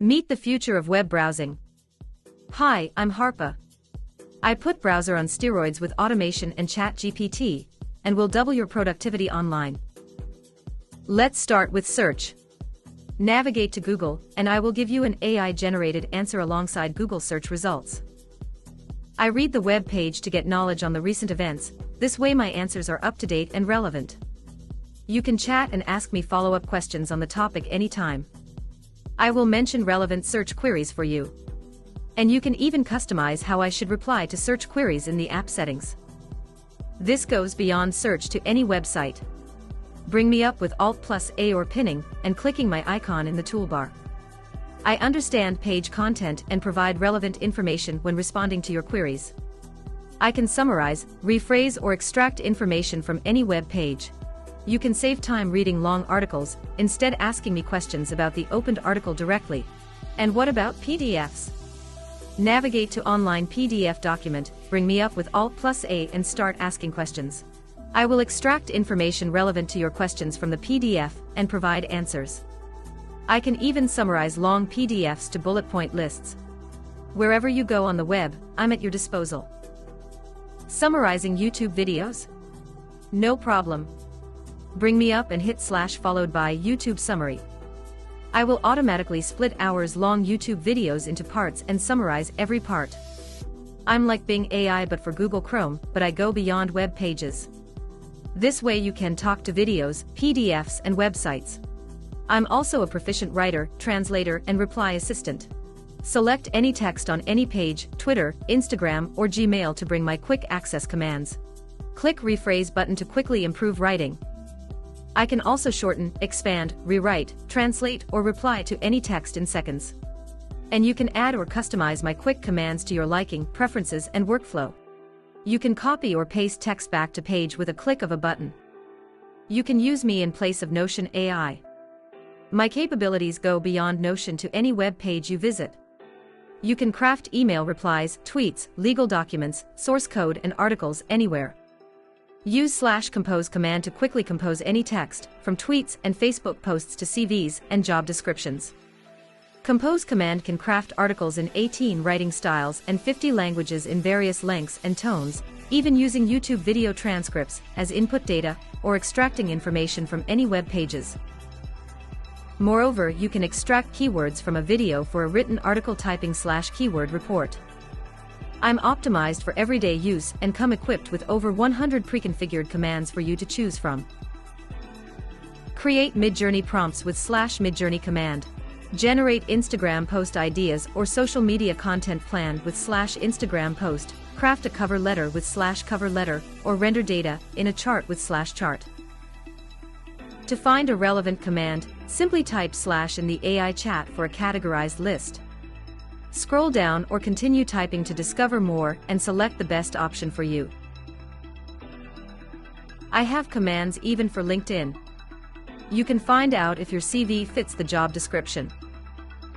Meet the future of web browsing. Hi, I'm Harpa. I put browser on steroids with automation and ChatGPT, and will double your productivity online. Let's start with search. Navigate to Google, and I will give you an AI-generated answer alongside Google search results. I read the web page to get knowledge on the recent events, this way my answers are up-to-date and relevant. You can chat and ask me follow-up questions on the topic anytime. I will mention relevant search queries for you. And you can even customize how I should reply to search queries in the app settings. This goes beyond search to any website. Bring me up with Alt+A or pinning, and clicking my icon in the toolbar. I understand page content and provide relevant information when responding to your queries. I can summarize, rephrase or extract information from any web page. You can save time reading long articles, instead asking me questions about the opened article directly. And what about PDFs? Navigate to online PDF document, bring me up with Alt+A and start asking questions. I will extract information relevant to your questions from the PDF and provide answers. I can even summarize long PDFs to bullet point lists. Wherever you go on the web, I'm at your disposal. Summarizing YouTube videos? No problem. Bring me up and hit / followed by YouTube summary. I will automatically split hours-long YouTube videos into parts and summarize every part. I'm like Bing AI but for Google Chrome, but I go beyond web pages. This way you can talk to videos, PDFs and websites. I'm also a proficient writer, translator and reply assistant. Select any text on any page, Twitter, Instagram or Gmail to bring my quick access commands. Click rephrase button to quickly improve writing. I can also shorten, expand, rewrite, translate or reply to any text in seconds. And you can add or customize my quick commands to your liking, preferences and workflow. You can copy or paste text back to page with a click of a button. You can use me in place of Notion AI. My capabilities go beyond Notion to any web page you visit. You can craft email replies, tweets, legal documents, source code and articles anywhere. Use /compose command to quickly compose any text, from tweets and Facebook posts to CVs and job descriptions. Compose command can craft articles in 18 writing styles and 50 languages in various lengths and tones, even using YouTube video transcripts as input data or extracting information from any web pages. Moreover, you can extract keywords from a video for a written article typing /keyword report. I'm optimized for everyday use and come equipped with over 100 pre-configured commands for you to choose from. Create Midjourney prompts with /Midjourney command. Generate Instagram post ideas or social media content plan with /Instagram post. Craft a cover letter with /cover letter or render data in a chart with /chart. To find a relevant command, simply type / in the AI chat for a categorized list. Scroll down or continue typing to discover more and select the best option for you. I have commands even for LinkedIn. You can find out if your CV fits the job description.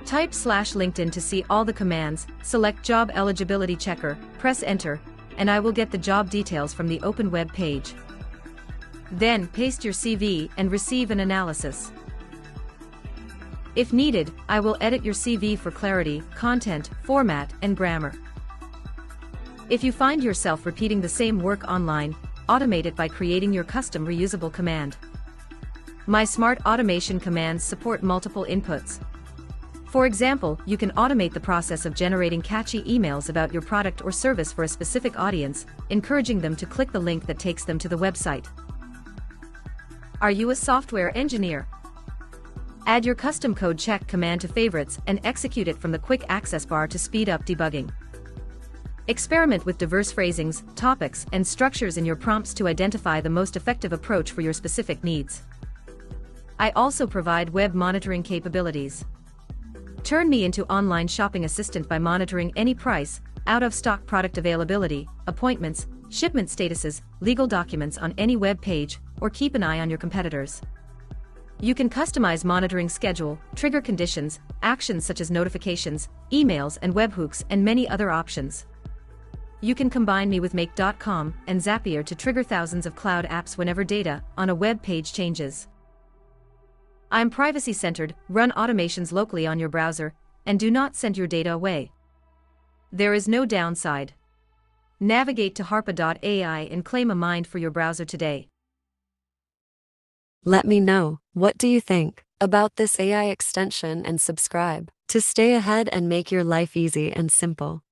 Type /LinkedIn to see all the commands, select job eligibility checker, press enter, and I will get the job details from the open web page. Then paste your CV and receive an analysis. If needed, I will edit your CV for clarity, content, format, and grammar. If you find yourself repeating the same work online, automate it by creating your custom reusable command. My smart automation commands support multiple inputs. For example, you can automate the process of generating catchy emails about your product or service for a specific audience, encouraging them to click the link that takes them to the website. Are you a software engineer? Add your custom code check command to favorites and execute it from the quick access bar to speed up debugging. Experiment with diverse phrasings, topics, and structures in your prompts to identify the most effective approach for your specific needs. I also provide web monitoring capabilities. Turn me into online shopping assistant by monitoring any price, out-of-stock product availability, appointments, shipment statuses, legal documents on any web page, or keep an eye on your competitors. You can customize monitoring schedule, trigger conditions, actions such as notifications, emails and webhooks and many other options. You can combine me with Make.com and Zapier to trigger thousands of cloud apps whenever data on a web page changes. I'm privacy-centered, run automations locally on your browser, and do not send your data away. There is no downside. Navigate to Harpa.ai and claim a mind for your browser today. Let me know, what do you think about this AI extension, and subscribe to stay ahead and make your life easy and simple.